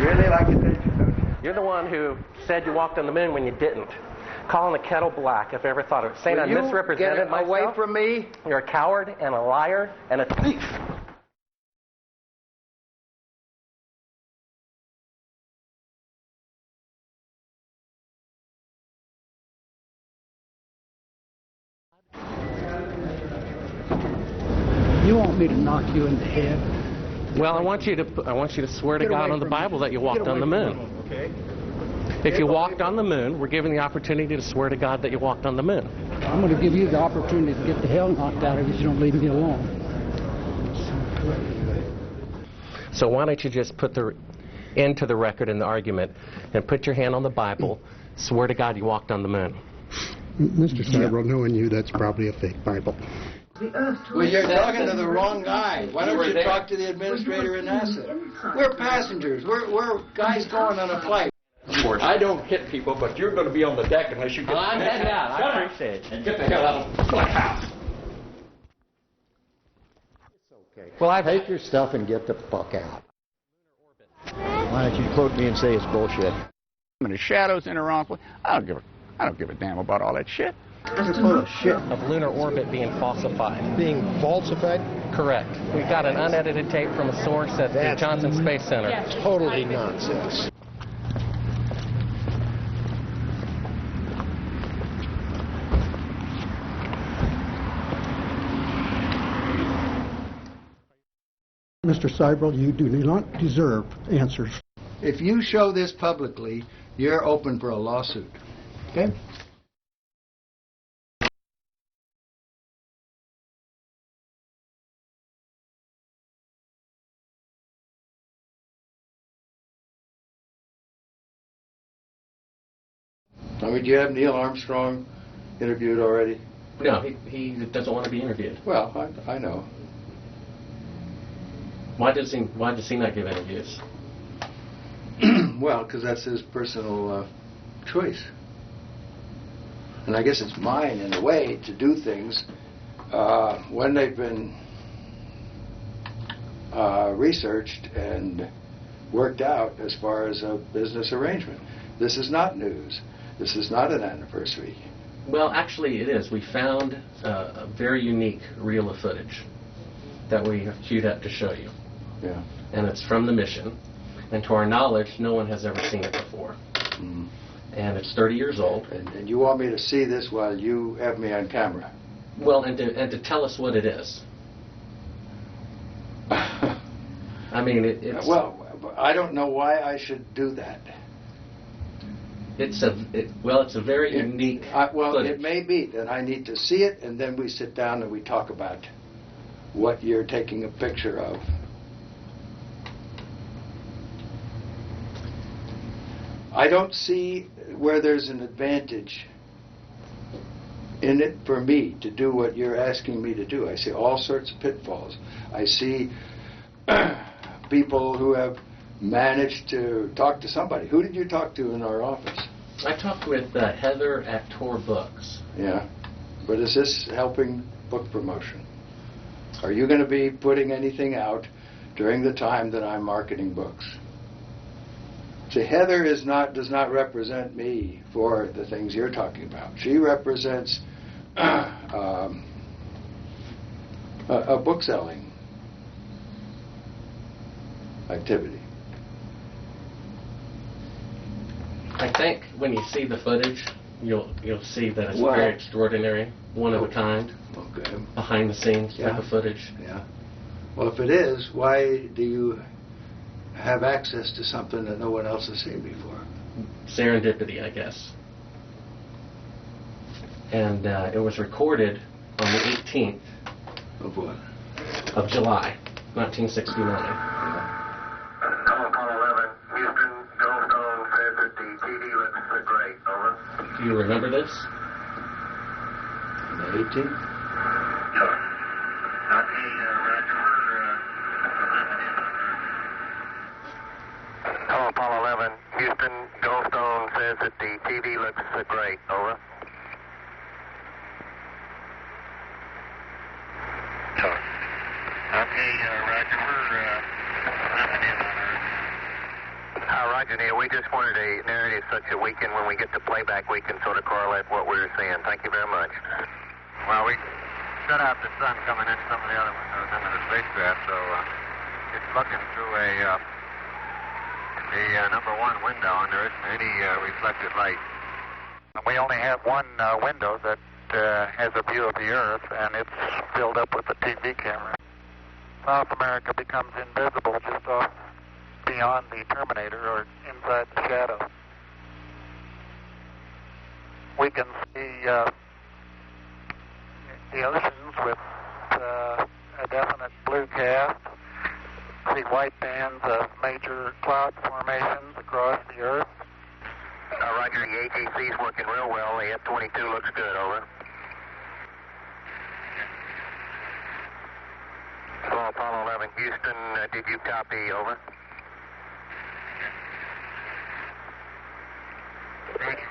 really like attention, don't you? You're the one who said you walked on the moon when you didn't. Calling the kettle black, if I ever thought of it. Saying I misrepresented myself. Away from me. You're a coward and a liar and a thief. You want me to knock you in the head? Well, I want you to swear to God on the Bible that you walked on the moon. Okay. If you walked on the moon, we're given the opportunity to swear to God that you walked on the moon. I'm going to give you the opportunity to get the hell knocked out of you if you don't leave me alone. So why don't you just put the end to the record in the argument and put your hand on the Bible, swear to God you walked on the moon. Mr. Seibel, knowing you, that's probably a fake Bible. Well, you're talking to the wrong guy. Why don't you talk to the administrator in NASA? We're passengers. We're guys going on a flight. I don't hit people, but you're going to be on the deck unless you get... Well, I'm heading out. I appreciate it. And get the hell out of the Black House. It's okay. Well, take your stuff and get the fuck out. Why don't you quote me and say it's bullshit? And the shadows in the wrong place. I don't give a damn about all that shit. You're full of shit. Of lunar orbit being falsified. Being falsified? Correct. We've got an unedited tape from a source at the Johnson Space Center. Totally nonsense. Mr. Seibel, you do not deserve answers. If you show this publicly, you're open for a lawsuit. Okay? I mean, do you have Neil Armstrong interviewed already? No, he doesn't want to be interviewed. Well, I know. Why does he not give interviews? Well, because that's his personal choice. And I guess it's mine, in a way, to do things when they've been researched and worked out as far as a business arrangement. This is not news. This is not an anniversary. Well, actually, it is. We found a very unique reel of footage that we have queued up to show you. Yeah. And it's from the mission. And to our knowledge, no one has ever seen it before. Mm. And it's 30 years old. And you want me to see this while you have me on camera? Well, and to tell us what it is. I mean, it's... Well, I don't know why I should do that. It's a very unique footage. It may be that I need to see it, and then we sit down and we talk about what you're taking a picture of. I don't see where there's an advantage in it for me to do what you're asking me to do. I see all sorts of pitfalls. I see people who have managed to talk to somebody. Who did you talk to in our office? I talked with Heather at Tor Books. Yeah. But is this helping book promotion? Are you going to be putting anything out during the time that I'm marketing books? See, Heather does not represent me for the things you're talking about. She represents a book selling activity. I think when you see the footage, you'll see that it's very extraordinary, one of a kind, behind the scenes type of footage. Yeah. Well, if it is, why do you have access to something that no one else has seen before? Serendipity, I guess. And it was recorded on the 18th of what? Of July, 1969. Do you remember this? The 18th? Hello, Apollo 11. Houston, Goldstone says that the TV looks great. Over. Okay, Roger. We're nothing in on Earth. Roger, Neil. We just wanted a narrative such that we can, when we get the playback, we can sort of correlate what we were seeing. Thank you very much. Well, we shut out the sun coming in some of the other windows into the spacecraft, so it's looking through the number one window, and there isn't any reflected light. We only have one window that has a view of the Earth, and it's filled up with the TV camera. South America becomes invisible just off beyond the terminator or inside the shadow. We can see the oceans with a definite blue cast, see white bands of major cloud formations across the Earth. Roger, the AGC's working real well. The F-22 looks good, over. So Apollo 11, Houston, did you copy, over?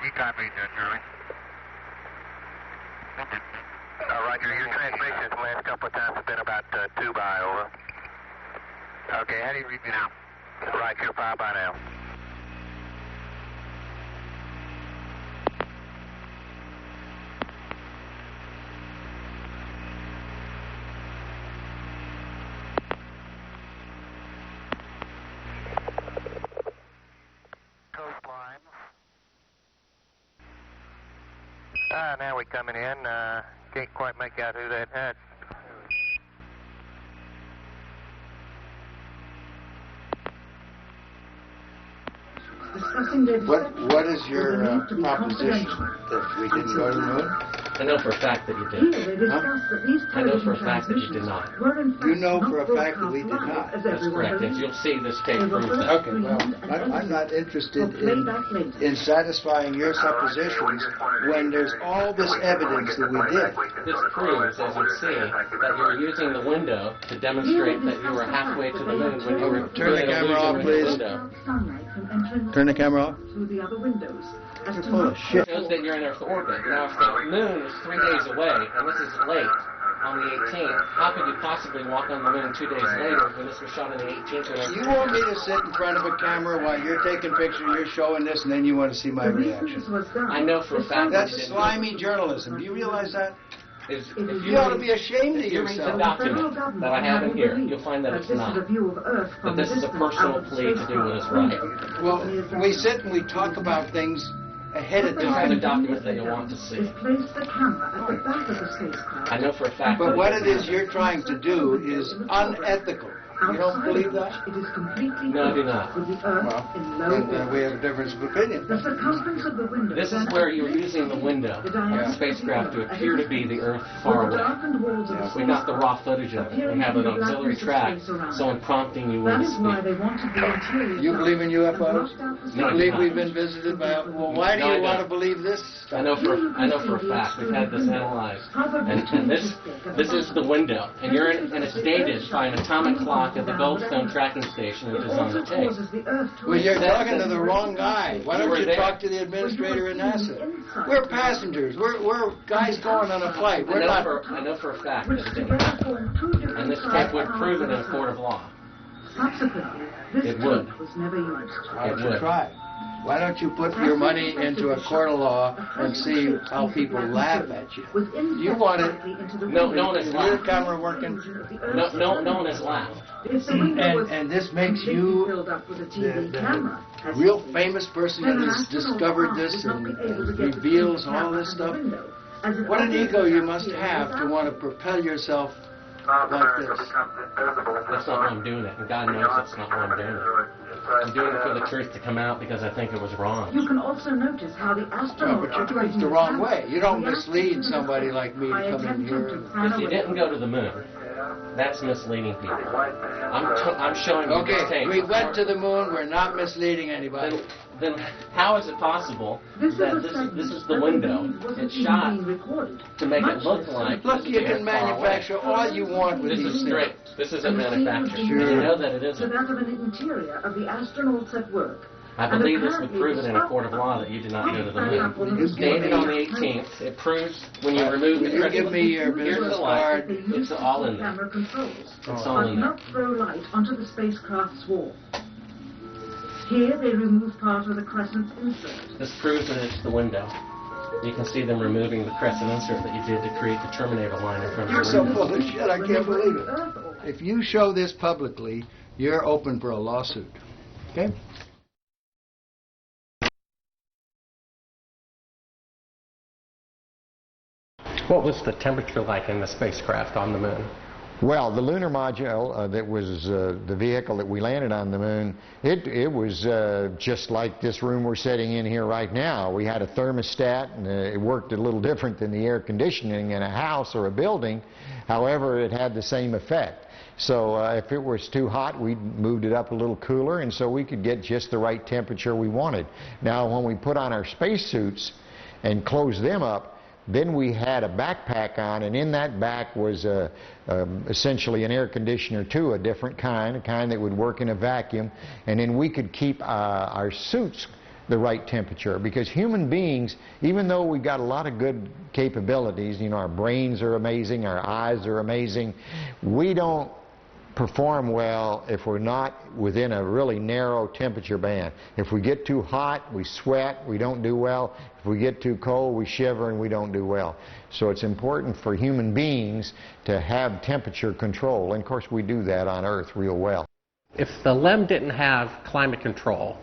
You copied, Charlie. Roger, your transmissions the last couple of times have been about 2 by, over. Okay, how do you read me now? Right, you're 5 by now. Coastline. Now we're coming in. Can't quite make out who that had. What is your proposition that we didn't go to the moon? I know for a fact that you did. I know for a fact that you did not. You know for a fact that we did not. That's correct. And you'll see this tape proves that. Okay, well, I'm not interested in satisfying your suppositions when there's all this evidence that we did. This proves, as you see, that you were using the window to demonstrate that you were halfway to the moon when you were Turn the camera off, please. Turn the camera off. Through the other windows. You're full of shit. It shows that you're in Earth orbit. Now, if the moon is 3 days away, and this is late on the 18th, how could you possibly walk on the moon 2 days later when this was shot on the 18th? You want me to sit in front of a camera while you're taking pictures, you're showing this, and then you want to see my reaction? I know for a fact that That's slimy journalism. Do you realize that? If You ought to be ashamed of If you read the yourself. document that I have in here, you'll find that it's not. That this is a personal plea to do what is right. Well, we sit and we talk about things ahead of These are the time. documents that you want to see. I know for a fact But that what it is you're trying to do is unethical. You don't believe that? No, I do not. Well, then we have a difference of opinion. This is where you're using the window of the spacecraft to appear to be the Earth far away. We got the raw footage of it. We have an auxiliary track, so in prompting you when to speak. You believe in UFOs? You No, I do believe not. we've been visited by... Well, why do No, I you want to don't. believe this stuff? I know for a fact. We've had this analyzed. And this is the window. And you're in, and it's dated by an atomic clock at the Goldstone tracking station, which is on the tape. Well, you're talking to the wrong guy. Why You don't were you there. talk to the administrator in NASA? We're passengers. We're guys going on a flight. We're not... I know for a fact that it didn't happen. And this tape would prove it in a court of law. It would. Why don't you try? Why don't you put your money into a court of law and see how people laugh at you? You want it... No one has Is your laughed. camera working? No one has laughed. And this makes you the real famous person that has discovered this and reveals all this stuff. What an ego you must have to want to propel yourself like this. That's not why I'm doing it, and God knows that's not why I'm doing it. I'm doing it for the truth to come out because I think it was wrong. You can also notice how the No, astronaut but you're doing it the wrong way. You don't mislead somebody like me to come in here. If you didn't go to the moon, that's misleading people. I'm showing you this Okay, tape. we went to the moon. We're not misleading anybody. Then how is it possible that this is the window? It's shot to make it look like Look, you they're can far away. manufacture all you want with This these is things. straight. This isn't manufactured. Sure. You know that it isn't. that of an interior of the astronauts at work. I believe this would prove it in a court of law that you did not go to the moon. It's dated on the 18th. It proves when you remove the You crystal. give me your Here's business the light. card. It's all in there. It's all in there. Not throw light onto the spacecraft's wall. Here they remove part of the crescent insert. This proves that it's the window. You can see them removing the crescent insert that you did to create the Terminator line in front of You're the so window. full of shit, I can't believe it. If you show this publicly, you're open for a lawsuit. Okay? What was the temperature like in the spacecraft on the moon? Well, the lunar module that was the vehicle that we landed on the moon, it was just like this room we're sitting in here right now. We had a thermostat, and it worked a little different than the air conditioning in a house or a building. However, it had the same effect. So if it was too hot, we moved it up a little cooler, and so we could get just the right temperature we wanted. Now, when we put on our spacesuits and closed them up, then we had a backpack on, and in that back was essentially an air conditioner too, a different kind, a kind that would work in a vacuum, and then we could keep our suits the right temperature, because human beings, even though we've got a lot of good capabilities, you know, our brains are amazing, our eyes are amazing, we don't perform well if we're not within a really narrow temperature band. If we get too hot, we sweat, we don't do well. If we get too cold, we shiver and we don't do well. So it's important for human beings to have temperature control, and of course we do that on Earth real well. If the LEM didn't have climate control,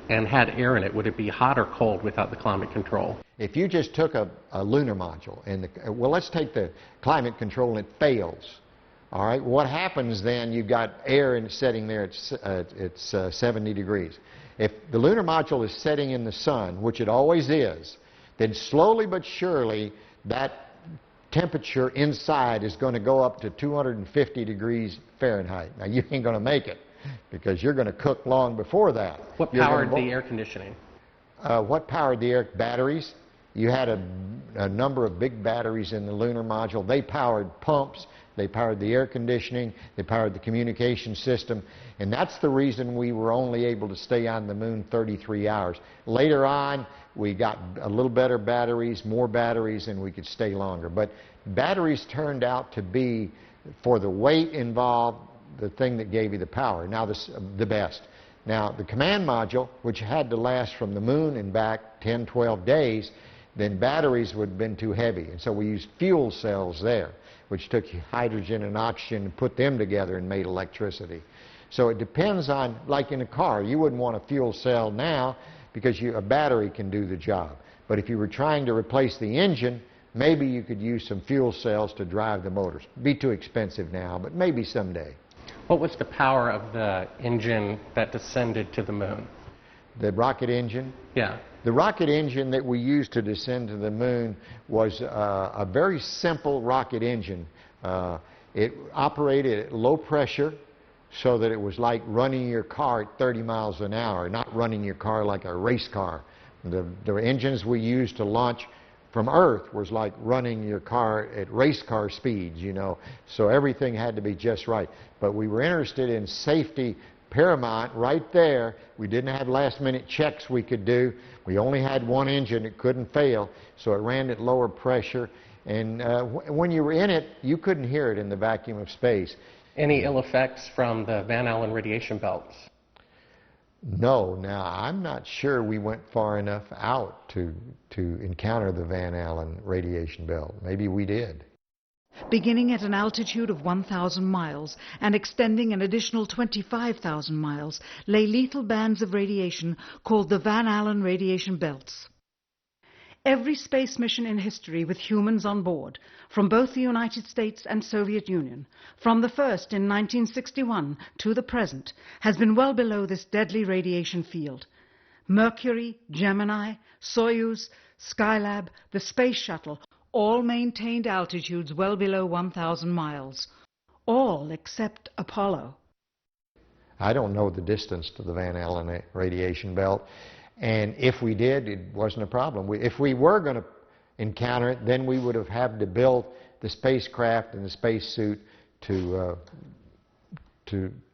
and had air in it, would it be hot or cold without the climate control? If you just took a lunar module, and well, let's take the climate control and it fails. All right, what happens then? You've got air setting there at 70 degrees. If the lunar module is setting in the sun, which it always is, then slowly but surely that temperature inside is going to go up to 250 degrees Fahrenheit. Now, you ain't going to make it, because you're going to cook long before that. What powered the air conditioning? What powered the air? Batteries. You had a number of big batteries in the lunar module. They powered pumps. They powered the air conditioning, they powered the communication system, and that's the reason we were only able to stay on the moon 33 hours. Later on, we got a little better batteries, more batteries, and we could stay longer. But batteries turned out to be, for the weight involved, the thing that gave you the power. Now, the best. Now, the command module, which had to last from the moon and back 10, 12 days, then batteries would have been too heavy, and so we used fuel cells there, which took hydrogen and oxygen and put them together and made electricity. So it depends on, like in a car, you wouldn't want a fuel cell now because a battery can do the job. But if you were trying to replace the engine, maybe you could use some fuel cells to drive the motors. It'd be too expensive now, but maybe someday. What was the power of the engine that descended to the moon? The rocket engine? Yeah. The rocket engine that we used to descend to the moon was a very simple rocket engine. It operated at low pressure, so that it was like running your car at 30 miles an hour, not running your car like a race car. The engines we used to launch from Earth was like running your car at race car speeds, you know. So everything had to be just right. But we were interested in safety paramount right there. We didn't have last-minute checks we could do. We only had one engine. It couldn't fail, so it ran at lower pressure. And when you were in it, you couldn't hear it in the vacuum of space. Any ill effects from the Van Allen radiation belts? No. Now, I'm not sure we went far enough out to encounter the Van Allen radiation belt. Maybe we did. Beginning at an altitude of 1,000 miles and extending an additional 25,000 miles, lay lethal bands of radiation called the Van Allen radiation belts. Every space mission in history with humans on board, from both the United States and Soviet Union, from the first in 1961 to the present, has been well below this deadly radiation field. Mercury, Gemini, Soyuz, Skylab, the Space Shuttle, all maintained altitudes well below 1,000 miles. All except Apollo. I don't know the distance to the Van Allen radiation belt, and if we did, it wasn't a problem. If we were going to encounter it, then we would have had to build the spacecraft and the spacesuit to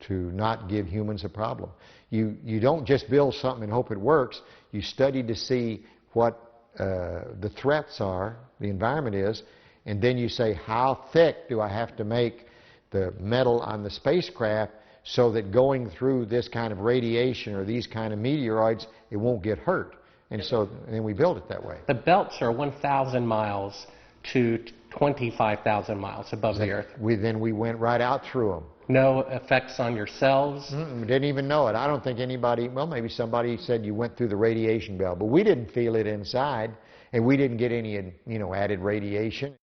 not give humans a problem. You don't just build something and hope it works. You study to see what the threats are, the environment is, and then you say, how thick do I have to make the metal on the spacecraft so that going through this kind of radiation or these kind of meteoroids, it won't get hurt. And so then we build it that way. The belts are 1,000 miles to 25,000 miles above the Earth. Then we went right out through them. No effects on your cells? We didn't even know it. I don't think anybody, well, maybe somebody said you went through the radiation belt, but we didn't feel it inside, and we didn't get any, added radiation.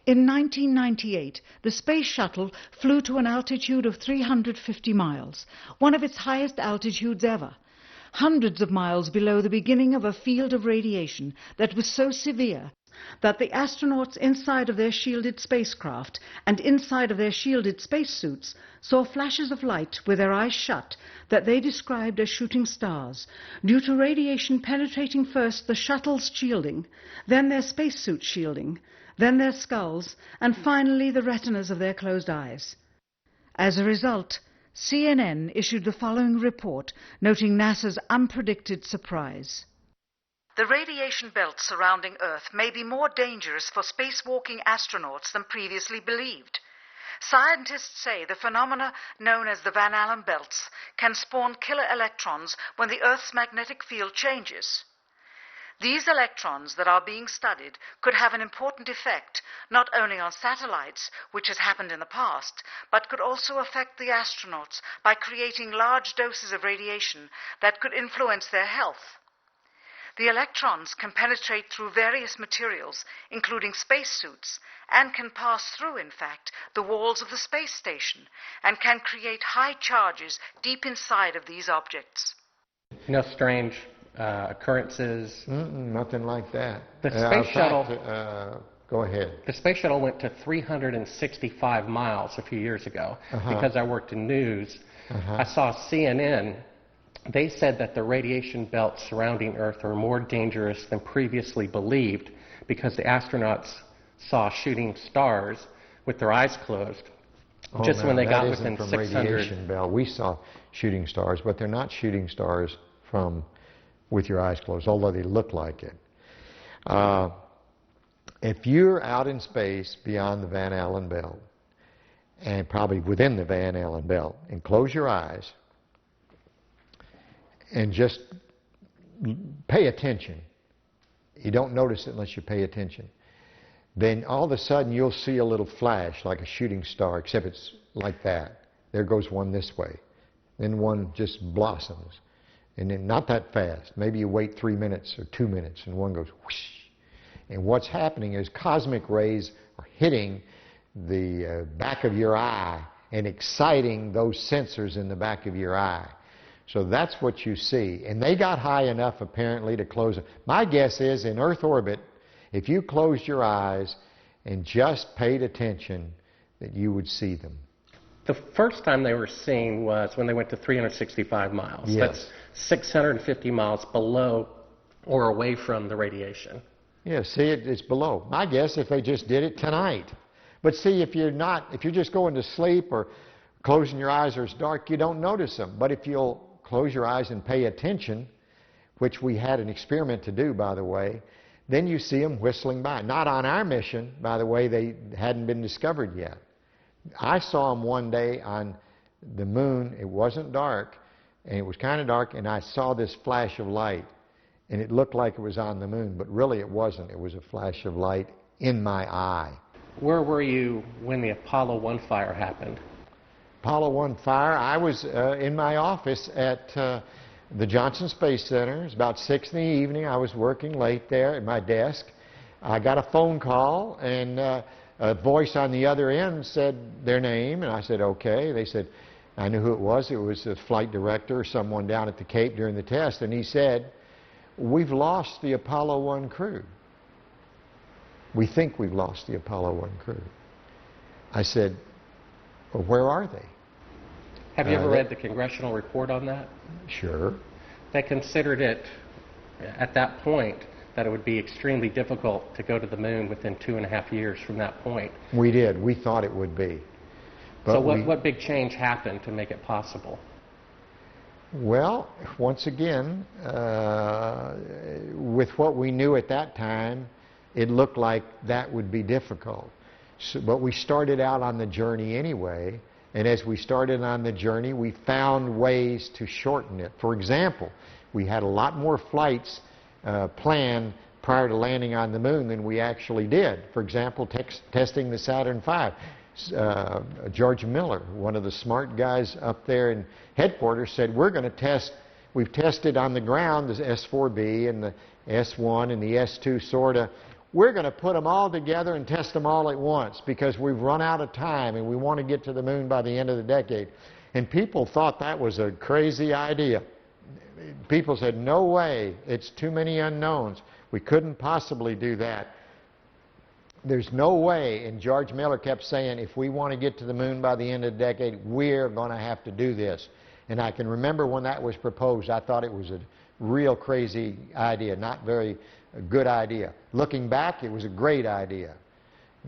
In 1998, the Space Shuttle flew to an altitude of 350 miles, one of its highest altitudes ever, hundreds of miles below the beginning of a field of radiation that was so severe that the astronauts inside of their shielded spacecraft and inside of their shielded spacesuits saw flashes of light with their eyes shut that they described as shooting stars, due to radiation penetrating first the shuttle's shielding, then their spacesuit shielding, then their skulls, and finally the retinas of their closed eyes. As a result, CNN issued the following report noting NASA's unpredicted surprise. The radiation belts surrounding Earth may be more dangerous for spacewalking astronauts than previously believed. Scientists say the phenomena known as the Van Allen belts can spawn killer electrons when the Earth's magnetic field changes. These electrons that are being studied could have an important effect not only on satellites, which has happened in the past, but could also affect the astronauts by creating large doses of radiation that could influence their health. The electrons can penetrate through various materials, including spacesuits, and can pass through, in fact, the walls of the space station, and can create high charges deep inside of these objects. No strange occurrences? Nothing like that. The space shuttle... Go ahead. The space shuttle went to 365 miles a few years ago. Because I worked in news. I saw CNN. They said that the radiation belts surrounding Earth are more dangerous than previously believed because the astronauts saw shooting stars with their eyes closed just when they got within 600. Radiation belt. We saw shooting stars, but they're not shooting stars from with your eyes closed, although they look like it. If you're out in space beyond the Van Allen belt, and probably within the Van Allen belt, and close your eyes, and just pay attention. You don't notice it unless you pay attention. Then all of a sudden you'll see a little flash like a shooting star, except it's like that. There goes one this way. Then one just blossoms. And then not that fast. Maybe you wait 3 minutes or 2 minutes and one goes whoosh. And what's happening is cosmic rays are hitting the back of your eye and exciting those sensors in the back of your eye. So that's what you see. And they got high enough, apparently, to close it. My guess is, in Earth orbit, if you closed your eyes and just paid attention, that you would see them. The first time they were seen was when they went to 365 miles. Yes. That's 650 miles below or away from the radiation. Yeah, see, it's below. My guess, if they just did it tonight. But see, if you're just going to sleep or closing your eyes or it's dark, you don't notice them. But if you'll close your eyes and pay attention, which we had an experiment to do, by the way, then you see them whistling by. Not on our mission, by the way, they hadn't been discovered yet. I saw them one day on the moon. It wasn't dark, and it was kind of dark, and I saw this flash of light, and it looked like it was on the moon, but really it wasn't. It was a flash of light in my eye. Where were you when the Apollo 1 fire happened? Apollo 1 fire, I was in my office at the Johnson Space Center. It was about 6 in the evening. I was working late there at my desk. I got a phone call, and a voice on the other end said their name, and I said, okay. They said, I knew who it was. It was the flight director or someone down at the Cape during the test, and he said, we've lost the Apollo 1 crew. We think we've lost the Apollo 1 crew. I said, well, where are they? Have you ever read the congressional report on that? Sure. They considered it, at that point, that it would be extremely difficult to go to the moon within 2.5 years from that point. We did. We thought it would be. But so what big change happened to make it possible? Well, once again, with what we knew at that time, it looked like that would be difficult. So, but we started out on the journey anyway, And as we started on the journey, we found ways to shorten it. For example, we had a lot more flights planned prior to landing on the moon than we actually did. For example, testing the Saturn V. George Miller, one of the smart guys up there in headquarters, said, we're going to test, we've tested on the ground the S4B and the S1 and the S2 sorta. We're going to put them all together and test them all at once because we've run out of time and we want to get to the moon by the end of the decade. And people thought that was a crazy idea. People said, no way, it's too many unknowns. We couldn't possibly do that. There's no way, and George Miller kept saying, if we want to get to the moon by the end of the decade, we're going to have to do this. And I can remember when that was proposed, I thought it was a real crazy idea, not very good idea. Looking back, it was a great idea.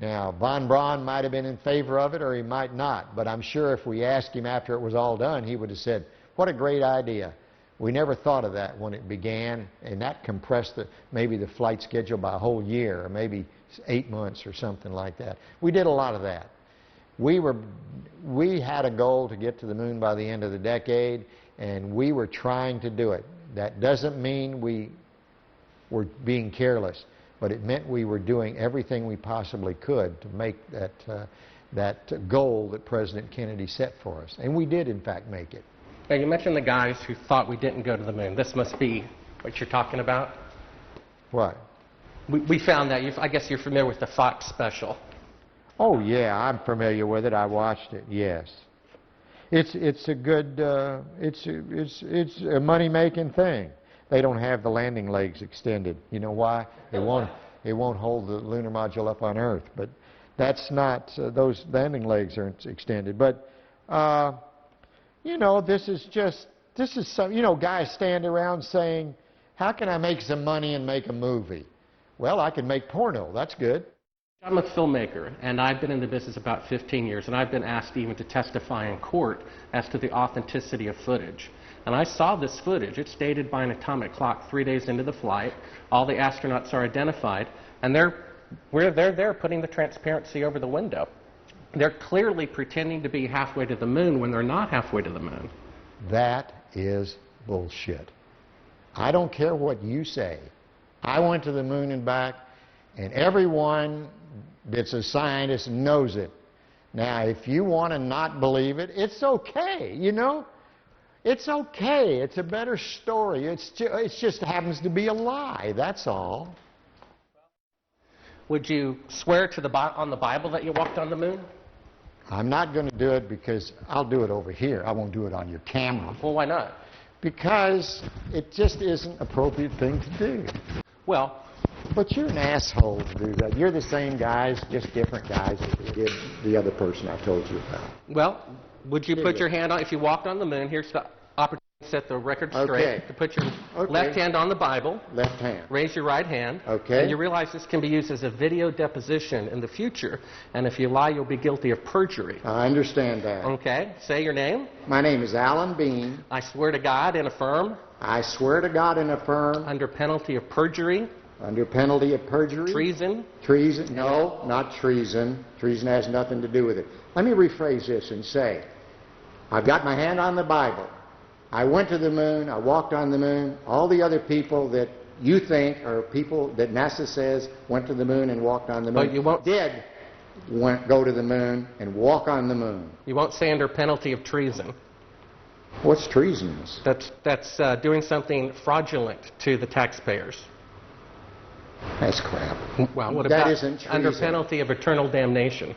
Now, von Braun might have been in favor of it or he might not, but I'm sure if we asked him after it was all done, he would have said, what a great idea. We never thought of that when it began, and that compressed maybe the flight schedule by a whole year, or maybe 8 months or something like that. We did a lot of that. We had a goal to get to the moon by the end of the decade, and we were trying to do it. That doesn't mean we were being careless, but it meant we were doing everything we possibly could to make that goal that President Kennedy set for us. And we did, in fact, make it. Now, you mentioned the guys who thought we didn't go to the moon. This must be what you're talking about? What? We found that. I guess you're familiar with the Fox special. Oh, yeah, I'm familiar with it. I watched it, yes. It's a good, it's a money-making thing. They don't have the landing legs extended. You know why? It won't hold the lunar module up on Earth. But that's not, those landing legs aren't extended. But, you know, this is some, you know, guys stand around saying, how can I make some money and make a movie? Well, I can make porno. That's good. I'm a filmmaker, and I've been in the business about 15 years, and I've been asked even to testify in court as to the authenticity of footage. And I saw this footage. It's dated by an atomic clock 3 days into the flight. All the astronauts are identified, and they're there putting the transparency over the window. They're clearly pretending to be halfway to the moon when they're not halfway to the moon. That is bullshit. I don't care what you say. I went to the moon and back, and everyone that's a scientist knows it. Now, if you want to not believe it, it's okay, you know? It's okay. It's a better story. It just happens to be a lie, that's all. Would you swear to on the Bible that you walked on the moon? I'm not going to do it because I'll do it over here. I won't do it on your camera. Well, why not? Because it just isn't an appropriate thing to do. Well, but you're an asshole to do that. You're the same guys, just different guys that did the other person I told you about. Well, would you put your hand on, if you walked on the moon, here's the opportunity to set the record straight, to put your left hand on the Bible. Left hand. Raise your right hand. Okay. And you realize this can be used as a video deposition in the future, and if you lie, you'll be guilty of perjury. I understand that. Okay. Say your name. My name is Alan Bean. I swear to God and affirm. I swear to God and affirm. Under penalty of perjury. Under penalty of perjury. Treason. Treason. No, not treason. Treason has nothing to do with it. Let me rephrase this and say, I've got my hand on the Bible. I went to the moon. I walked on the moon. All the other people that you think are people that NASA says went to the moon and walked on the moon go to the moon and walk on the moon. You won't say under penalty of treason. What's treasonous? That's doing something fraudulent to the taxpayers. That's crap. Well, what about that isn't treason. Under penalty of eternal damnation?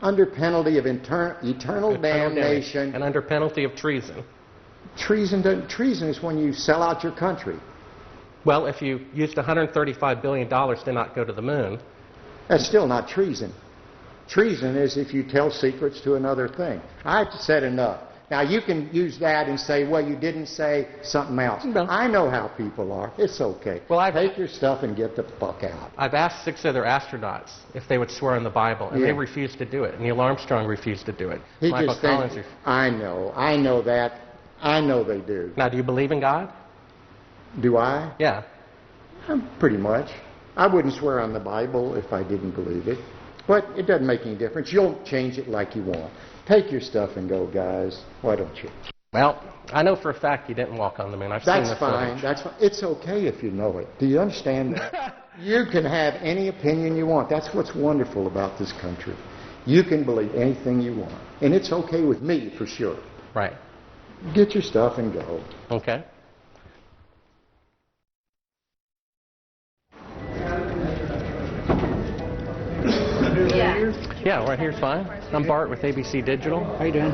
Under penalty of eternal damnation. And under penalty of treason? Treason is when you sell out your country. Well, if you used $135 billion to not go to the moon. That's still not treason. Treason is if you tell secrets to another thing. I've said enough. Now, you can use that and say, well, you didn't say something else. No. I know how people are. It's okay. Well, take your stuff and get the fuck out. I've asked 6 other astronauts if they would swear on the Bible, and they refused to do it. Neil Armstrong refused to do it. Michael Collins refused. I know that. I know they do. Now, do you believe in God? Do I? Yeah. Pretty much. I wouldn't swear on the Bible if I didn't believe it. But it doesn't make any difference. You'll change it like you want. Take your stuff and go, guys. Why don't you? Well, I know for a fact you didn't walk on the moon. I've seen the footage. That's fine. It's okay if you know it. Do you understand that? You can have any opinion you want. That's what's wonderful about this country. You can believe anything you want. And it's okay with me, for sure. Right. Get your stuff and go. Okay. Yeah, right here's fine. I'm Bart with ABC Digital. How you doing?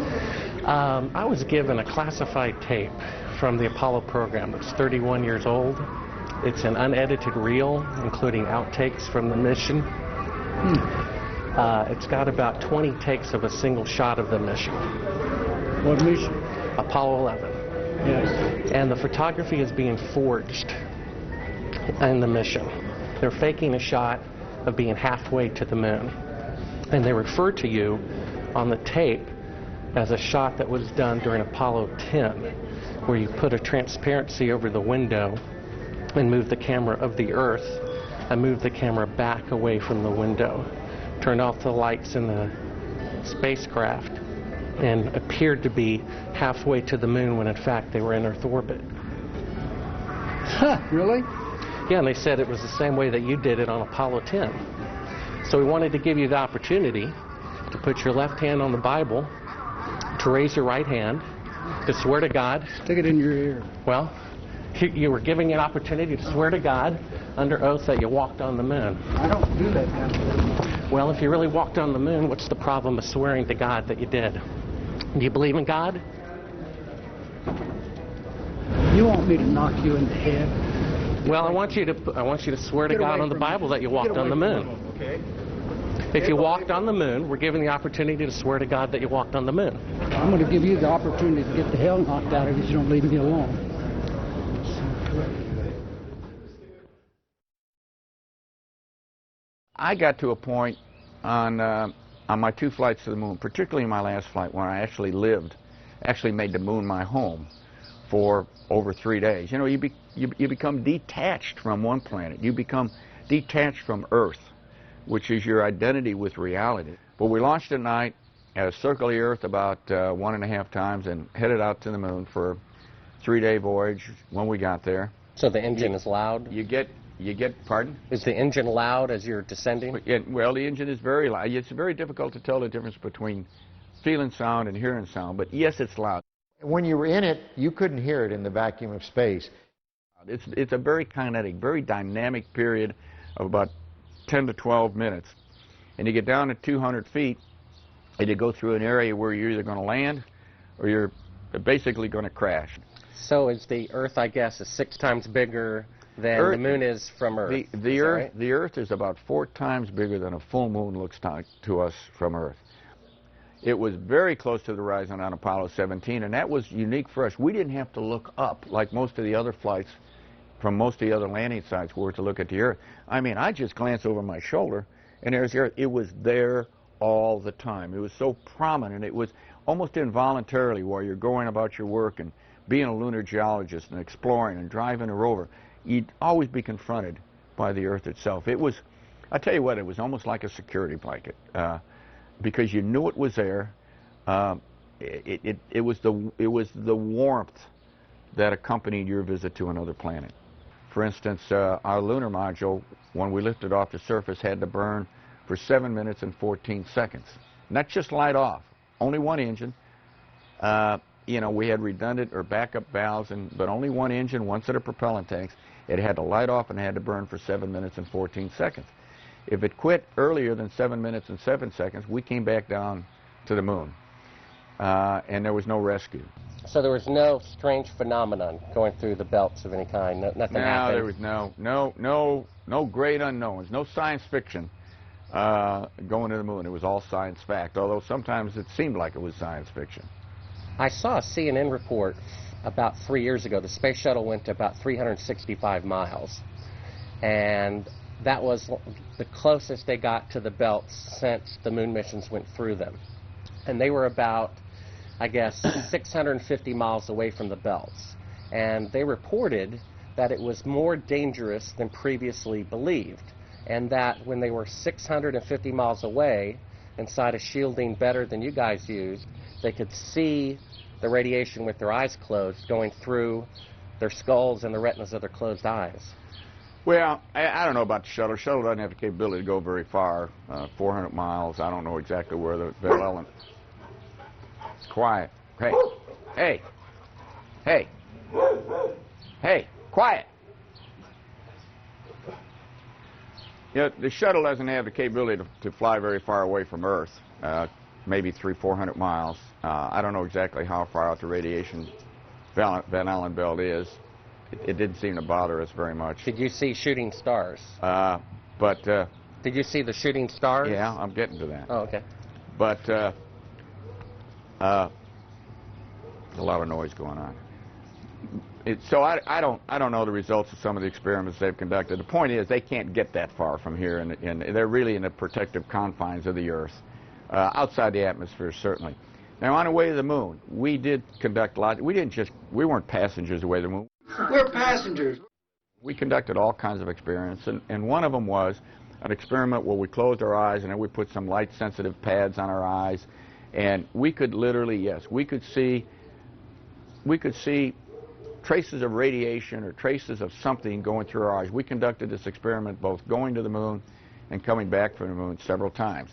I was given a classified tape from the Apollo program. It's 31 years old. It's an unedited reel, including outtakes from the mission. It's got about 20 takes of a single shot of the mission. What mission? Apollo 11. Yes. And the photography is being forged in the mission. They're faking a shot of being halfway to the moon. And they refer to you on the tape as a shot that was done during Apollo 10, where you put a transparency over the window and move the camera of the Earth and move the camera back away from the window, turned off the lights in the spacecraft, and appeared to be halfway to the moon when in fact they were in Earth orbit. Huh, really? Yeah, and they said it was the same way that you did it on Apollo 10. So we wanted to give you the opportunity to put your left hand on the Bible, to raise your right hand, to swear to God. Stick it in your ear. Well, you were giving an opportunity to swear to God under oath that you walked on the moon. I don't do that kind of thing. Well, if you really walked on the moon, what's the problem of swearing to God that you did? Do you believe in God? You want me to knock you in the head? Well, I want you to swear to God on the Bible that you walked on the moon. Okay. If you walked on the moon, we're given the opportunity to swear to God that you walked on the moon. I'm going to give you the opportunity to get the hell knocked out of you if you don't leave me alone. I got to a point on my 2 flights to the moon, particularly my last flight, when I actually made the moon my home for over 3 days. You know, you become detached from one planet. You become detached from Earth, which is your identity with reality. But we launched at night, had a circle of the Earth about 1.5 times, and headed out to the moon for a 3-day voyage when we got there. So the engine is loud? You get, pardon? Is the engine loud as you're descending? Well, the engine is very loud. It's very difficult to tell the difference between feeling sound and hearing sound, but yes, it's loud. When you were in it, you couldn't hear it in the vacuum of space. It's a very kinetic, very dynamic period of about 10 to 12 minutes. And you get down to 200 feet, and you go through an area where you're either going to land or you're basically going to crash. So is the Earth, I guess, is 6 times bigger than the moon is from Earth? The Earth is about 4 times bigger than a full moon looks to us from Earth. It was very close to the horizon on Apollo 17, and that was unique for us. We didn't have to look up like most of the other flights from most of the other landing sites were to look at the Earth. I mean, I just glanced over my shoulder, and there's the Earth. It was there all the time. It was so prominent. It was almost involuntarily while you're going about your work and being a lunar geologist and exploring and driving a rover, you'd always be confronted by the Earth itself. It was, I tell you what, it was almost like a security blanket. Because you knew it was there. It was the warmth that accompanied your visit to another planet. For instance, our lunar module, when we lifted off the surface, had to burn for 7 minutes and 14 seconds. Not just light off, only one engine. You know, we had redundant or backup valves, but only one engine, one set of propellant tanks. It had to light off and had to burn for 7 minutes and 14 seconds. If it quit earlier than 7 minutes and 7 seconds, we came back down to the moon, and there was no rescue. So there was no strange phenomenon going through the belts of any kind. Nothing happened. There was no great unknowns, no science fiction going to the moon. It was all science fact, although sometimes it seemed like it was science fiction. I saw a CNN report about 3 years ago. The space shuttle went to about 365 miles, and that was the closest they got to the belts since the moon missions went through them. And they were about, I guess, 650 miles away from the belts. And they reported that it was more dangerous than previously believed. and that when they were 650 miles away, inside a shielding better than you guys used, they could see the radiation with their eyes closed going through their skulls and the retinas of their closed eyes. Well, I don't know about the shuttle. The shuttle doesn't have the capability to go very far, 400 miles. I don't know exactly where the Van Allen... Quiet. Hey. Hey. Hey. Hey. Quiet. You know, the shuttle doesn't have the capability to fly very far away from Earth, maybe 300-400 miles. I don't know exactly how far out the radiation Van Allen belt is. It didn't seem to bother us very much. Did you see shooting stars? Did you see the shooting stars? Yeah, I'm getting to that. Oh, okay. But a lot of noise going on. So I don't know the results of some of the experiments they've conducted. The point is they can't get that far from here, and they're really in the protective confines of the Earth, outside the atmosphere certainly. Now on the way to the moon, we did conduct lots. We weren't passengers away to the moon. We're passengers. We conducted all kinds of experiments, and one of them was an experiment where we closed our eyes and then we put some light-sensitive pads on our eyes, and we could literally, yes, we could see traces of radiation or traces of something going through our eyes. We conducted this experiment both going to the moon and coming back from the moon several times.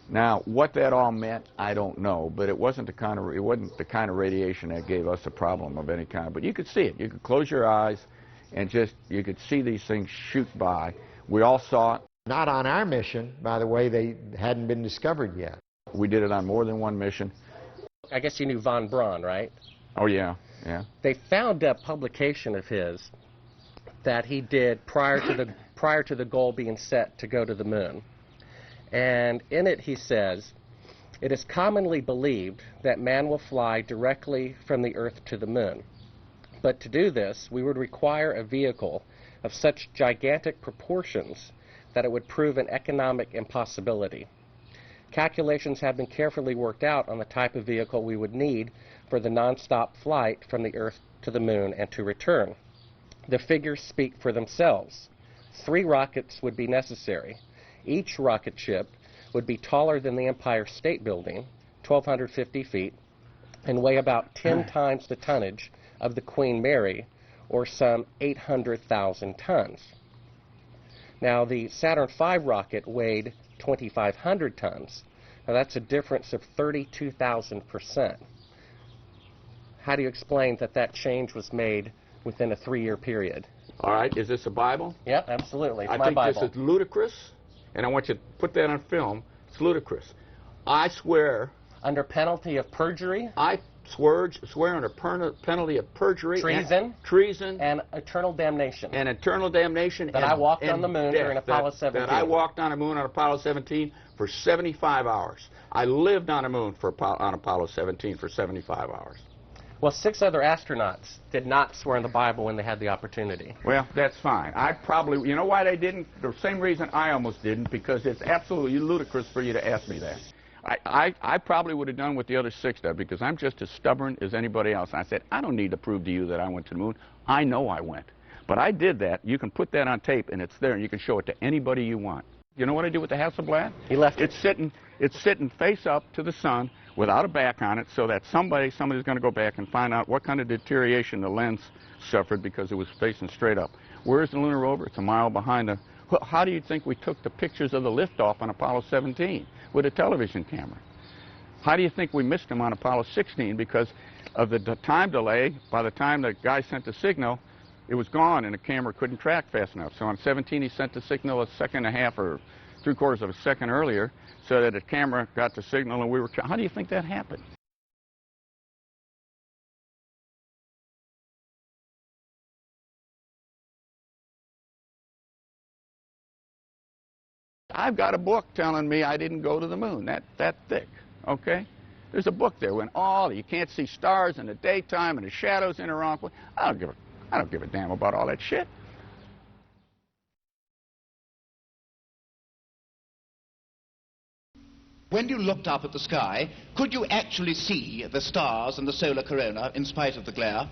Now, what that all meant, I don't know, but it wasn't the kind of radiation that gave us a problem of any kind. But you could see it. You could close your eyes and you could see these things shoot by. We all saw it. Not on our mission, by the way. They hadn't been discovered yet. We did it on more than one mission. I guess you knew von Braun, right? Oh, yeah, yeah. They found a publication of his that he did prior to the goal being set to go to the moon. And in it he says, "It is commonly believed that man will fly directly from the Earth to the moon. But to do this, we would require a vehicle of such gigantic proportions that it would prove an economic impossibility. Calculations have been carefully worked out on the type of vehicle we would need for the non-stop flight from the Earth to the moon and to return. The figures speak for themselves. 3 rockets would be necessary. Each rocket ship would be taller than the Empire State Building, 1,250 feet, and weigh about 10 times the tonnage of the Queen Mary, or some 800,000 tons. Now, the Saturn V rocket weighed 2,500 tons. Now, that's a difference of 32,000%. How do you explain that change was made within a 3-year period? All right, is this a Bible? Yep, absolutely. It's I my think Bible. This is ludicrous, and I want you to put that on film. It's ludicrous. I swear... Under penalty of perjury? I swear under penalty of perjury. Treason. And eternal damnation. And eternal damnation. That I walked on the moon during Apollo 17. That I walked on the moon on Apollo 17 for 75 hours. I lived on the moon on Apollo 17 for 75 hours. Well, 6 other astronauts did not swear in the Bible when they had the opportunity. Well, that's fine. I probably, you know why they didn't? The same reason I almost didn't, because it's absolutely ludicrous for you to ask me that. I probably would have done what the other 6 did, because I'm just as stubborn as anybody else. I said, I don't need to prove to you that I went to the moon. I know I went. But I did that. You can put that on tape, and it's there, and you can show it to anybody you want. You know what I do with the Hasselblad? He left it. It's sitting face up to the sun without a back on it, so that somebody's going to go back and find out what kind of deterioration the lens suffered because it was facing straight up. Where's the lunar rover? It's a mile behind the... How do you think we took the pictures of the liftoff on Apollo 17 with a television camera? How do you think we missed them on Apollo 16 because of the time delay? By the time the guy sent the signal, it was gone and the camera couldn't track fast enough. So on 17 he sent the signal a second and a half or 3/4 of a second earlier so that the camera got the signal and we were... How do you think that happened? I've got a book telling me I didn't go to the moon, that thick, okay? There's a book there when you can't see stars in the daytime and the shadows in the wrong place. I don't give a damn about all that shit. When you looked up at the sky, could you actually see the stars and the solar corona in spite of the glare?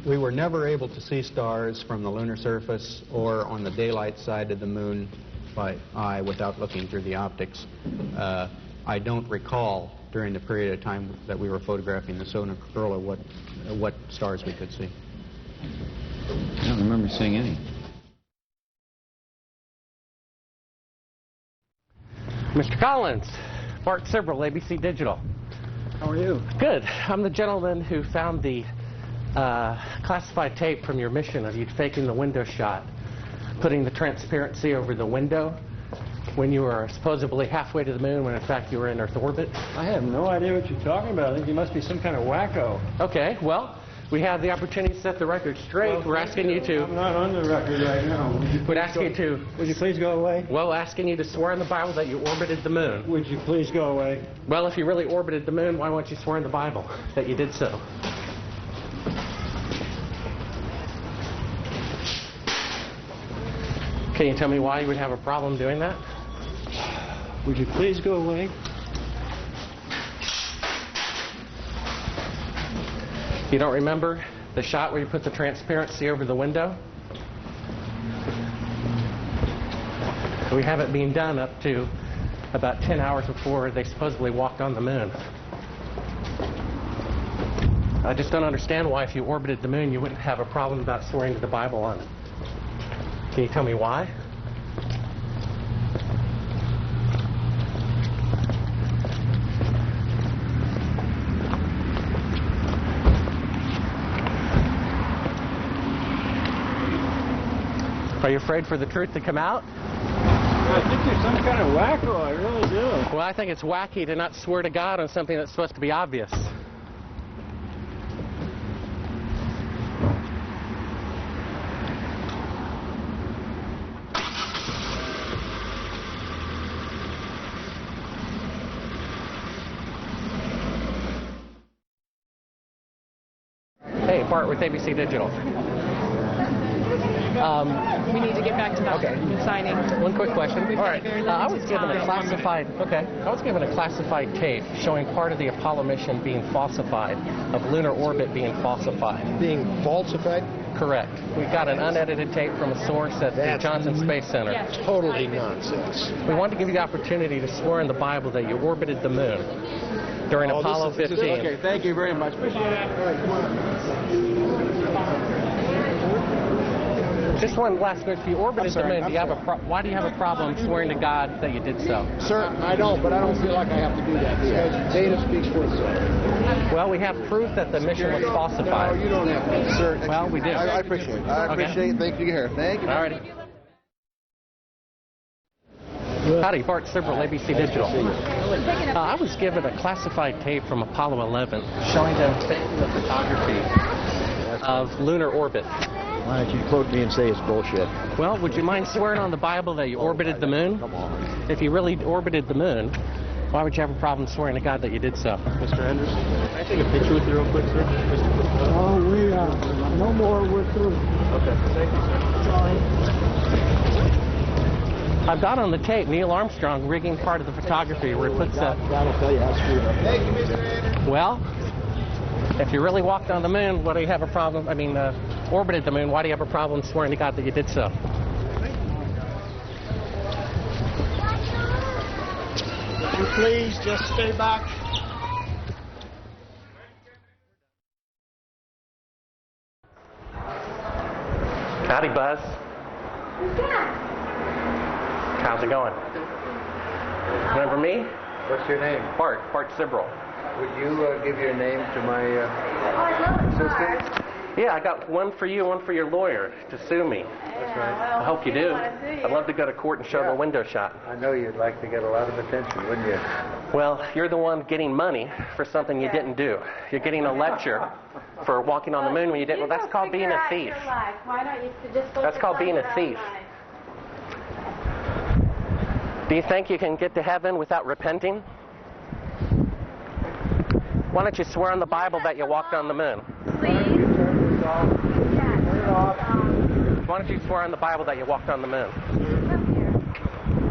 We were never able to see stars from the lunar surface or on the daylight side of the moon by eye without looking through the optics. I don't recall during the period of time that we were photographing the solar corona what stars we could see. I don't remember seeing any. Mr. Collins, Bart Sibrel, ABC Digital. How are you? Good. I'm the gentleman who found the classified tape from your mission of you faking the window shot, putting the transparency over the window when you were supposedly halfway to the moon when in fact you were in Earth orbit. I have no idea what you're talking about. I think you must be some kind of wacko. Okay, well, we have the opportunity to set the record straight. Well, we're asking you to... I'm not on the record right now. We're asking you to... Would you please go away? Well, asking you to swear in the Bible that you orbited the moon. Would you please go away? Well, if you really orbited the moon, why won't you swear in the Bible that you did so? Can you tell me why you would have a problem doing that? Would you please go away? You don't remember the shot where you put the transparency over the window? We have it being done up to about 10 hours before they supposedly walked on the moon. I just don't understand why if you orbited the moon you wouldn't have a problem about swearing to the Bible on it. Can you tell me why? Are you afraid for the truth to come out? I think you're some kind of wacko, I really do. Well, I think it's wacky to not swear to God on something that's supposed to be obvious. Hey, Bart with ABC Digital. We need to get back to that signing. One quick question. We've All got right. very I was limited given a time. classified. Okay. I was given a classified tape showing part of the Apollo mission being falsified, of lunar orbit being falsified. Being falsified? Correct. We got an unedited tape from a source at the Johnson Space Center. Yes. Totally nonsense. We wanted to give you the opportunity to swear in the Bible that you orbited the moon during Apollo 15. Okay, thank you very much. Appreciate it. All right, come on. Just one last minute. If you orbited the moon, why do you have a problem swearing to God that you did so? Sir, I don't, but I don't feel like I have to do that because data speaks for itself. Well, we have proof that the mission was falsified. No, you don't have to. Sir, well, we do. I appreciate it. I appreciate it. Thank you, here. Thank you. All righty. Howdy, Bart Sibrel, ABC Digital. I was given a classified tape from Apollo 11 showing them taking the photography of lunar orbit. Why don't you quote me and say it's bullshit? Well, would you mind swearing on the Bible that you orbited the moon? Come on. If you really orbited the moon, why would you have a problem swearing to God that you did so? Mr. Anderson, can I take a picture with you real quick, sir? Oh, we no more. We're through. Okay, thank you, sir. I've got on the tape Neil Armstrong rigging part of the photography where he puts a... That'll tell you how screwed up. Thank you, Mr. Anderson. Well, if you really walked on the moon, what do you have a problem? I mean, orbited the moon, why do you have a problem swearing to God that you did so? And please just stay back. Howdy, Buzz. How's it going? Remember me? What's your name? Bart Sibrel. Would you give your name to my associate? Yeah, I got one for you, one for your lawyer to sue me. That's right. I hope you do. I'd love to go to court and show the window shot. I know you'd like to get a lot of attention, wouldn't you? Well, you're the one getting money for something you didn't do. You're getting a lecture for walking on the moon when you didn't. Well, that's called being a thief. Why don't you just That's called being a thief. Do you think you can get to heaven without repenting? Why don't you swear on the Bible that you walked on the moon? Why don't you swear on the Bible that you walked on the moon?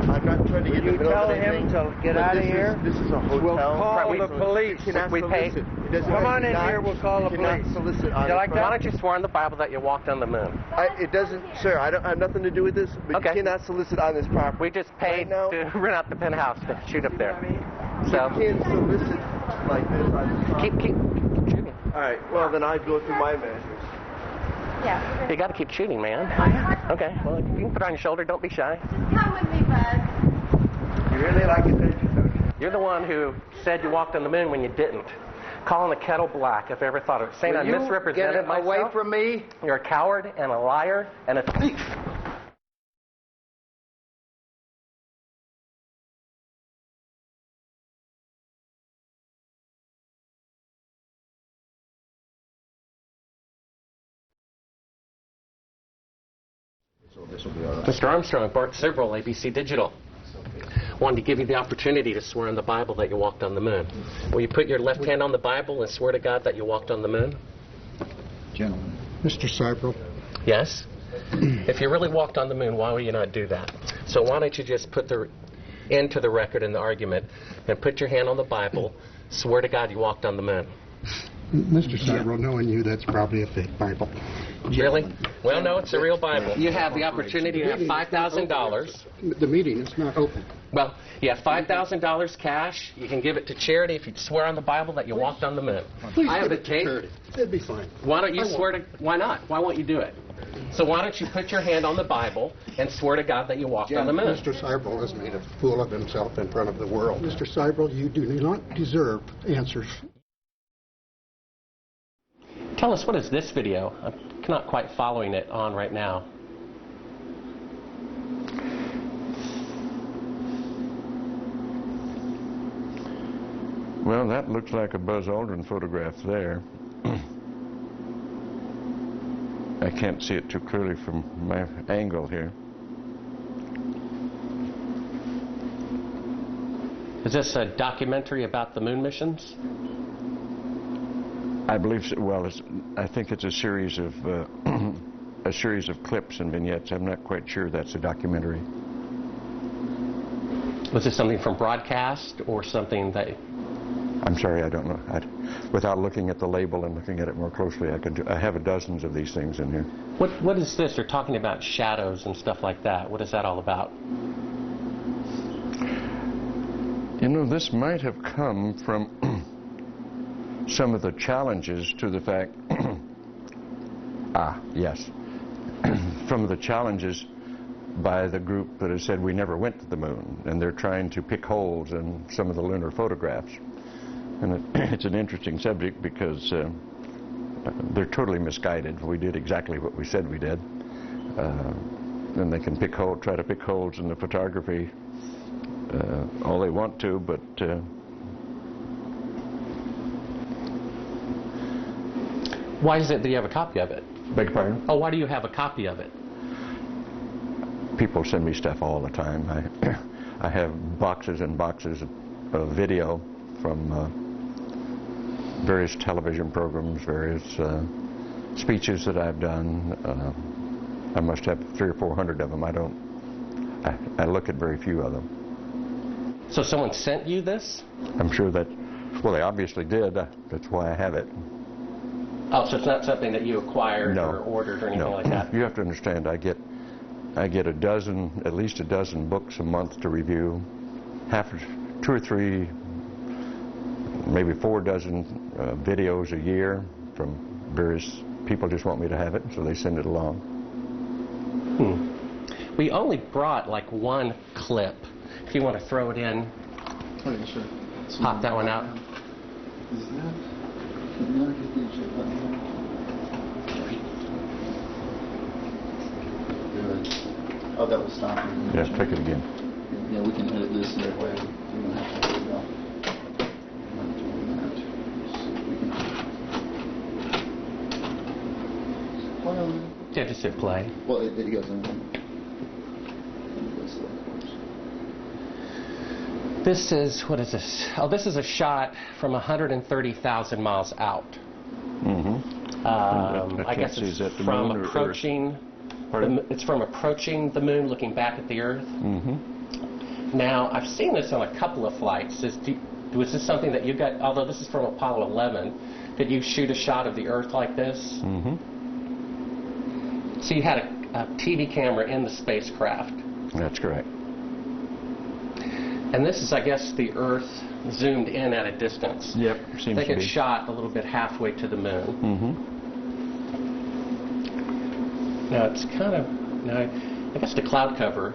I'm not trying to get you in the middle tell of him anything. to get out of here? This is a hotel. We'll call the police. We pay. Come on in here, we'll call the police. Solicit You like that? Why don't you swear on the Bible that you walked on the moon? It doesn't, sir, I have nothing to do with this, but you cannot solicit on this property. We just paid to rent out the penthouse to shoot up there. So you can't solicit like this on this property. Keep shooting. All right, well, then I'd go through my measures. Yeah. You got to keep shooting, man. Okay, well, you can put it on your shoulder. Don't be shy. Just come with me, Bud. You really like attention, don't you? You're the one who said you walked on the moon when you didn't. Calling the kettle black, if I ever thought of it. Saying I misrepresented myself. Away from me. You're a coward and a liar and a thief. Mr. Armstrong, Bart Sibrel, ABC Digital. Wanted to give you the opportunity to swear on the Bible that you walked on the moon. Will you put your left hand on the Bible and swear to God that you walked on the moon? Gentlemen. Mr. Seibel. Yes? If you really walked on the moon, why would you not do that? So why don't you just put the into the record in the argument and put your hand on the Bible, swear to God you walked on the moon. Mr. Seibel, knowing you, that's probably a fake Bible. Really? Well, no, it's a real Bible. You have the opportunity to have $5,000. The meeting is not open. Well, you have $5,000 cash. You can give it to charity if you swear on the Bible that you walked on the moon. Please I have the tape. It'd be fine. Why don't you swear to... Why not? Why won't you do it? So why don't you put your hand on the Bible and swear to God that you walked on the moon? Mr. Seibel has made a fool of himself in front of the world. Mr. Seibel, you do not deserve answers. Tell us, what is this video? I'm not quite following it on right now. Well, that looks like a Buzz Aldrin photograph there. I can't see it too clearly from my angle here. Is this a documentary about the moon missions? I believe so. Well, I think it's a series of clips and vignettes. I'm not quite sure that's a documentary. Was this something from broadcast or something that... I'm sorry, I don't know. Without looking at the label and looking at it more closely, I have dozens of these things in here. What is this? You're talking about shadows and stuff like that. What is that all about? You know, this might have come from some of the challenges to the fact, from the challenges by the group that has said we never went to the moon, and they're trying to pick holes in some of the lunar photographs. And it's an interesting subject because they're totally misguided. We did exactly what we said we did. And they can try to pick holes in the photography all they want to, but why is it that you have a copy of it? Beg your pardon? Oh, why do you have a copy of it? People send me stuff all the time. I have boxes and boxes of video from various television programs, various speeches that I've done. I must have 300 or 400 of them. I look at very few of them. So someone sent you this? I'm sure that, well, they obviously did. That's why I have it. Oh, so it's not something that you acquired or ordered or anything like that? You have to understand, I get at least a dozen books a month to review, 2 or 3, maybe 4 dozen videos a year from various people. Just want me to have it, so they send it along. We only brought like one clip. If you want to throw it in, sure. Pop that one out. Oh, that will stop. Yeah, take it again. Yeah, we can edit this that way. We don't have to worry about. Yeah, just hit play. Well, it goes in. This is, what is this? Oh, this is a shot from 130,000 miles out. I guess it's from approaching. It's from approaching the moon, looking back at the Earth. Now, I've seen this on a couple of flights. Was this something that you got, although this is from Apollo 11, did you shoot a shot of the Earth like this? Mm-hmm. So you had a TV camera in the spacecraft. That's correct. And this is, I guess, the Earth zoomed in at a distance. Yep, seems to be. I think it shot a little bit halfway to the moon. Mm-hmm. Now it's kind of, I guess the cloud cover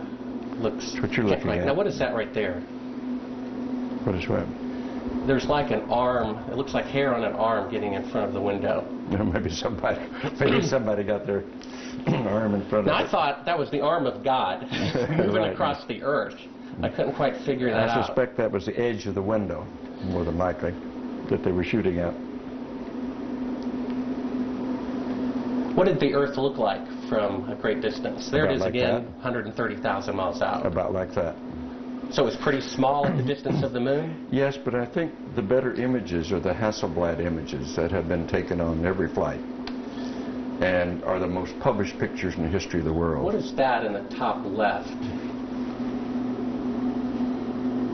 looks. That's what you're looking at. Now what is that right there? What is what? There's like an arm. It looks like hair on an arm getting in front of the window. Maybe somebody got their arm in front of it. Now I thought that was the arm of God moving Right. across the Earth. I couldn't quite figure that out. I suspect that was the edge of the window, more than likely, that they were shooting at. What did the Earth look like from a great distance? There About it is like again, that. 130,000 miles out. About like that. So it was pretty small at the distance of the moon? Yes, but I think the better images are the Hasselblad images that have been taken on every flight and are the most published pictures in the history of the world. What is that in the top left?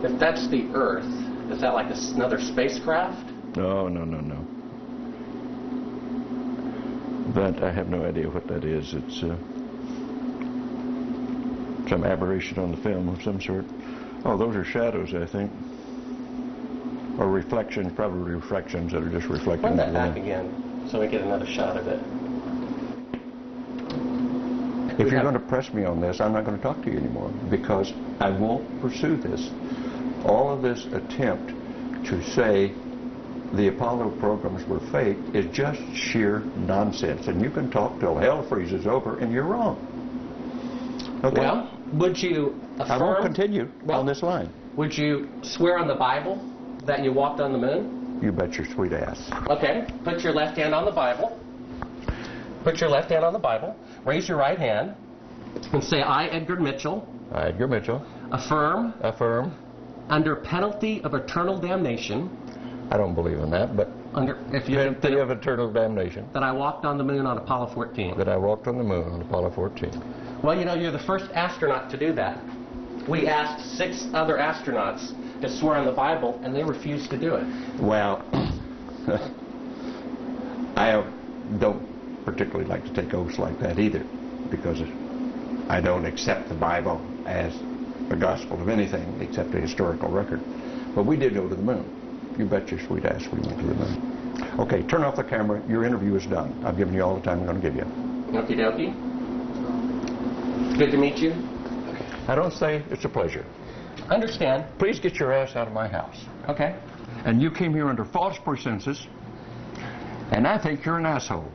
If that's the Earth, is that like another spacecraft? No. That, I have no idea what that is. It's some aberration on the film of some sort. Oh, those are shadows, I think. Or reflections, probably reflections that are just reflecting. Run that back again so we get another shot of it. If you're going to press me on this, I'm not going to talk to you anymore because I won't pursue this. All of this attempt to say the Apollo programs were fake is just sheer nonsense. And you can talk till hell freezes over and you're wrong. Okay? Well, would you affirm? I won't continue on this line. Would you swear on the Bible that you walked on the moon? You bet your sweet ass. Okay. Put your left hand on the Bible. Put your left hand on the Bible. Raise your right hand and say, I, Edgar Mitchell. I, Edgar Mitchell. Affirm. Affirm. Under penalty of eternal damnation. I don't believe in that, but penalty of eternal damnation. That I walked on the moon on Apollo 14. That I walked on the moon on Apollo 14. Well, you know, you're the first astronaut to do that. We asked 6 other astronauts to swear on the Bible, and they refused to do it. Well, I don't particularly like to take oaths like that either, because I don't accept the Bible as a gospel of anything except a historical record. But we did go to the moon. You bet your sweet ass we went to the moon. Okay, turn off the camera. Your interview is done. I've given you all the time I'm going to give you. Okie dokie. Good to meet you. I don't say it's a pleasure. Understand. Please get your ass out of my house. Okay. And you came here under false pretenses, and I think you're an asshole.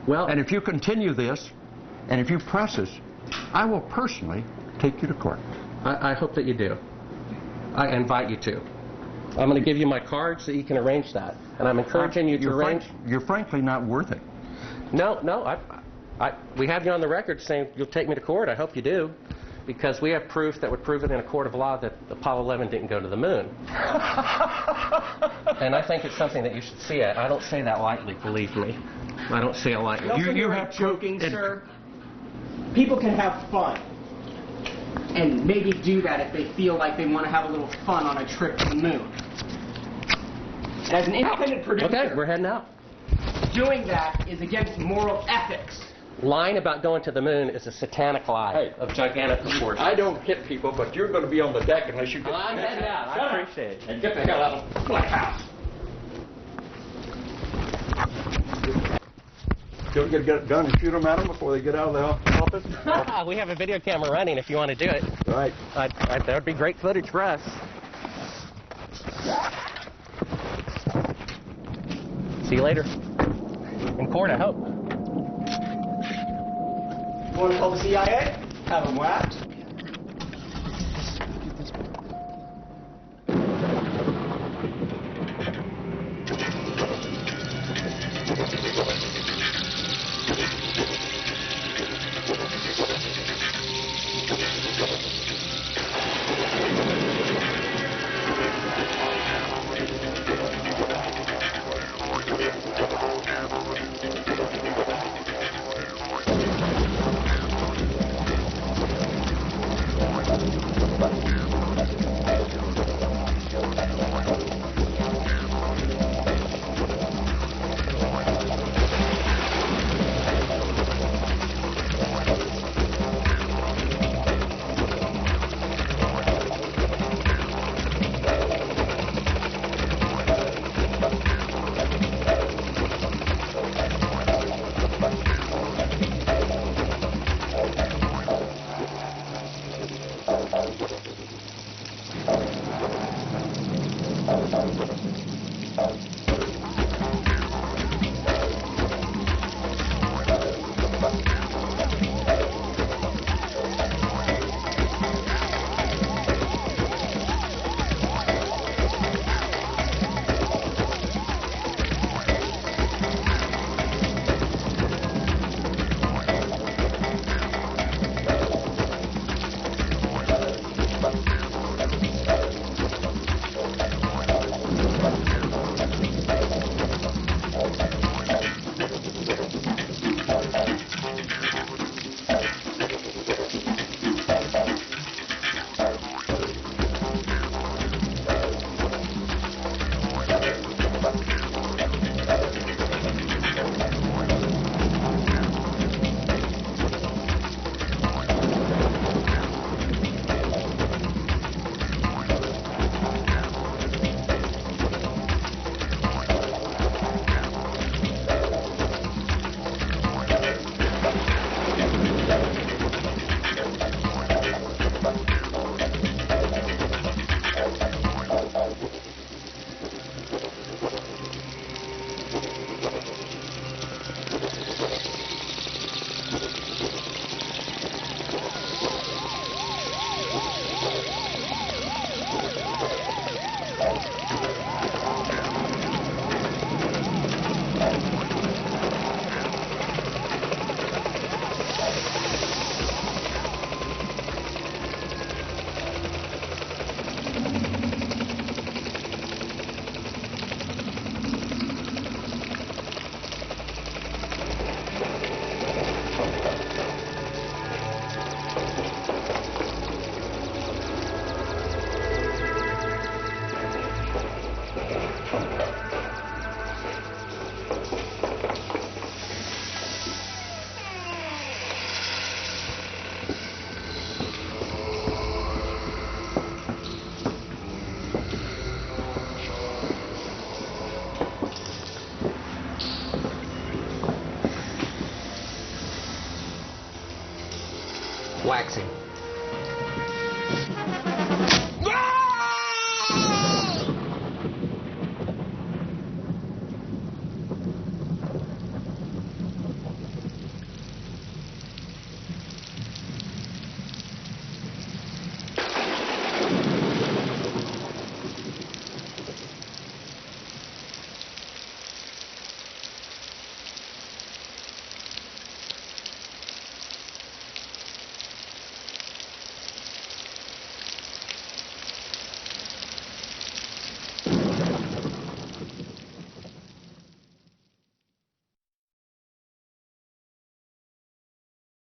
Well, and if you continue this, and if you press us, I will personally take you to court. I hope that you do. I invite you to. I'm going to give you my card so you can arrange that. And I'm encouraging you to arrange. You're frankly not worth it. No. We have you on the record saying you'll take me to court. I hope you do. Because we have proof that would prove it in a court of law that Apollo 11 didn't go to the moon. And I think it's something that you should see. I don't say that lightly, believe me. I don't say it lightly. You have joking, sir. People can have fun. And maybe do that if they feel like they want to have a little fun on a trip to the moon. And as an independent producer, okay, we're heading out. Doing that is against moral ethics. Lying about going to the moon is a satanic lie of gigantic proportions. I don't hit people, but you're going to be on the deck unless you get... I'm heading out. I appreciate it. And get the hell out of the Black House. Go get a gun and shoot them at them before they get out of the office? We have a video camera running if you want to do it. Right. That would be great footage for us. See you later. In court, I hope. Want to call the CIA? Have them whacked. Waxing.